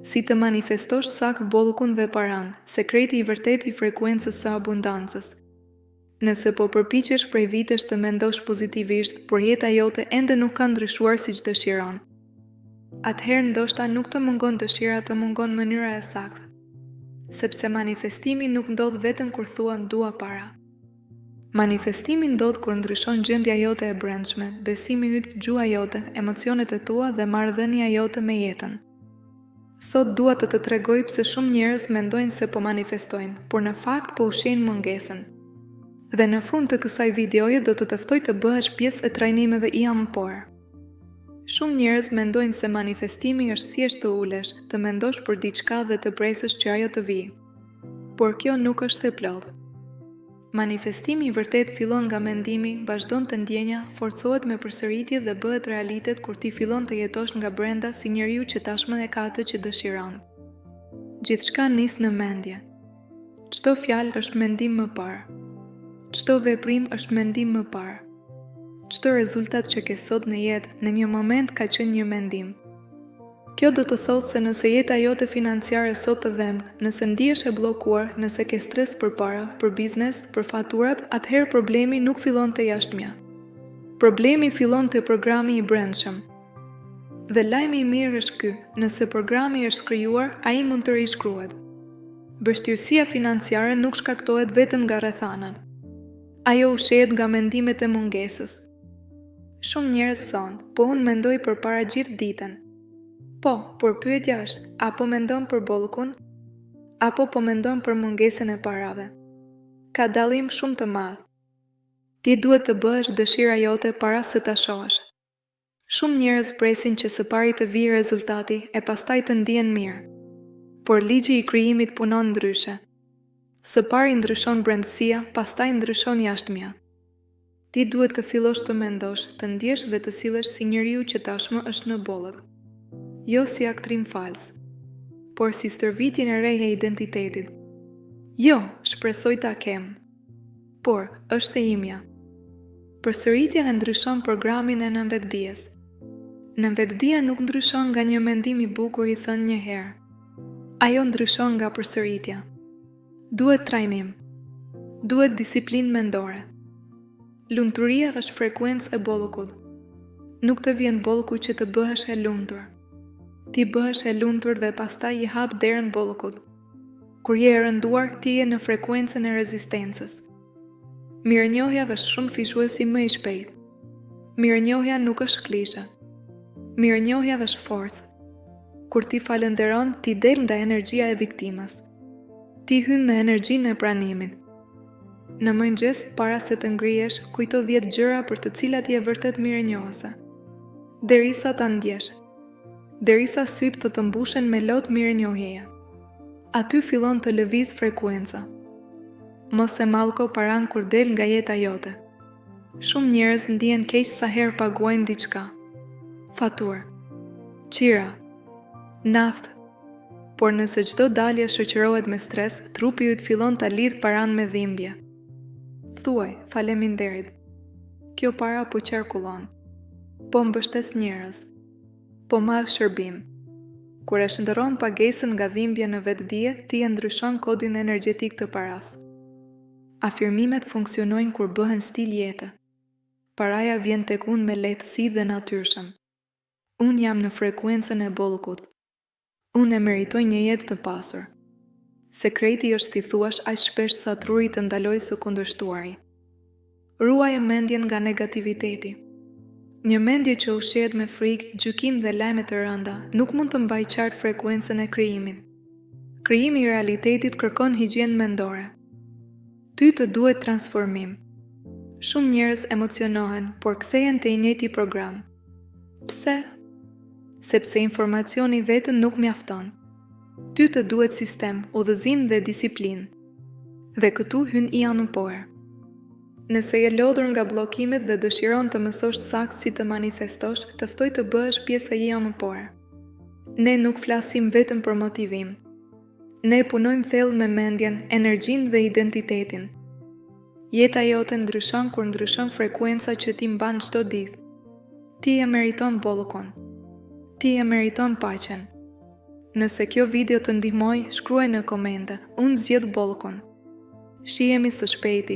Si të manifestosh saktë bollukun dhe paran, sekreti i vërtet i frekuencës së abundancës. Nëse po përpiqesh prej vitesh të mendosh pozitivisht, por jeta jote ende nuk ka ndryshuar siç dëshiron, atëherë ndoshta nuk të mungon dëshira, të mungon mënyra e saktë. Sepse manifestimi nuk ndodh vetëm kur thua dua para. Manifestimi ndodh kur ndryshon gjendja jote e brendshme, besimi yt, gjuha jote, emocionet e tua dhe marrëdhënia jote me jetën. Sot dua të tregoj pse shumë njerëz mendojnë se po manifestojnë, por në fakt po ushqejnë mungesën. Dhe në fund të kësaj videoje do të ftoj të bëhesh pjesë e trajnimeve IAMPOR. Shumë njerëz mendojnë se manifestimi është thjesht të ulesh, të mendosh për diçka dhe të presësh që ajo të vijë. Por kjo nuk është e plotë. Manifestimi i vërtet fillon nga mendimi, vazhdon te ndjenja, forcohet me përsëritje dhe bëhet realitet kur ti fillon të jetosh nga brenda si njeriu që tashmë e ka atë që dëshiron. Gjithçka nis në mendje. Çdo fjalë është mendim më parë. Çdo veprim është mendim më parë. Çdo rezultat që ke sot në jetë, në një moment ka qenë një mendim. Kjo do të thotë se nëse jeta jote financiare sot të vend, nëse ndihesh e bllokuar, nëse ke stres për para, për biznes, për faturat, atëherë problemi nuk fillon te jashtëmja. Problemi fillon te programi i brendshëm. Dhe lajmi i mirë është ky, nëse programi është krijuar, ai mund të rishkruhet. Vështirësia financiare nuk shkaktohet vetëm nga rrethanat. Ajo ushqehet nga mendimet e mungesës. Shumë njerëz thonë, po unë mendoj përpara gjithë ditën. Po, por pyetja është, apo mendon për bollukun? Apo po mendon për mungesën e parave? Ka dallim shumë të madh. Ti duhet të bëhesh dëshira jote para se ta shohësh. Shumë njerëz presin që së pari të vijë rezultati e pastaj të ndihen mirë. Por ligji i krijimit punon ndryshe. Së pari ndryshon brendësia, pastaj ndryshon jashtëmja. Ti duhet të fillosh të mendosh, të ndjesh dhe të sillesh si njeriu që tashmë është në bollëk. Jo si aktrim fals, por si stërvitjen e re e identitetit. Jo, shpresoj ta kem, por është e imja. Përsëritja e ndryshon programin e nënvetdijes. Nënvetdia nuk ndryshon nga një mendim i bukur i thënë një herë. Ajo ndryshon nga përsëritja. Duhet trajnim. Duhet disiplinë mendore. Lumturia është frekuencë e bollukut. Nuk të vjen bolluku që të bëhesh e lumtur. Ti bëhesh e lumtur dhe pastaj i hap derën bollukut. Kur je e rënduar, ti je në frekuencën e rezistencës. Mirënjohja është shumë fishuesi më i shpejt. Mirënjohja nuk është klishe. Mirënjohja është forcë. Kur ti falenderon, ti del nga energjia e viktimës. Ti hyn në energjinë e pranimit. Në mëngjes, para se të ngrihesh, kujto 10 gjëra për të cilat je vërtet mirënjohëse. Derisa ta ndjesh. Derisa syt të mbushen me lot mirënjohjeje. Aty fillon të lëviz frekuenca. Mos e mallko paran kur del nga jeta jote. Shumë njerëz ndihen keq sa herë paguajnë diçka. Faturë, qira, naftë. Por nëse çdo dalje shoqërohet me stres, trupi yt fillon ta lidh paran me dhimbje. Thuaj, faleminderit. Kjo para po qarkullon. Po mbështes njerëz. Po marr shërbim. Kur e shndërron pagesën nga dhimbja në vetdije, ti e ndryshon kodin energjetik të paras. Afirmimet funksionojnë kur bëhen stil jete. Paraja vjen tek unë me lehtësi dhe natyrshëm. Unë jam në frekuencën e bollukut. Unë e meritoj një jetë të pasur. Sekreti është ti thuash aq shpesh sa truri të ndaloj së kundërshtuari. Ruaje mendjen nga negativiteti. Një mendje që ushqehet me frikë, gjykim dhe lajme të rënda nuk mund të mbajë qartë frekuencën e krijimit. Krijimi i realitetit kërkon higjenë mendore. Ty të duhet transformim. Shumë njerëz emocionohen, por kthehen te i njëjti program. Pse? Sepse informacioni vetëm nuk mjafton. Ty të duhet sistem, udhëzim dhe disiplinë. Dhe këtu hyn IAMPOR. Nëse je lodhur nga bllokimet dhe dëshiron të mësosh saktë si të manifestosh, të ftoj të bëhesh pjesë e IAMPOR. Ne nuk flasim vetëm për motivim. Ne punojmë thellë me mendjen, energjinë dhe identitetin. Jeta jote ndryshon kur ndryshon frekuenca që ti mban çdo ditë. Ti e meriton bollukon. Ti e meriton paqen. Nëse kjo video të ndihmoi, shkruaj në komente. Unë zgjedh Bollokun. Shihemi së shpejti.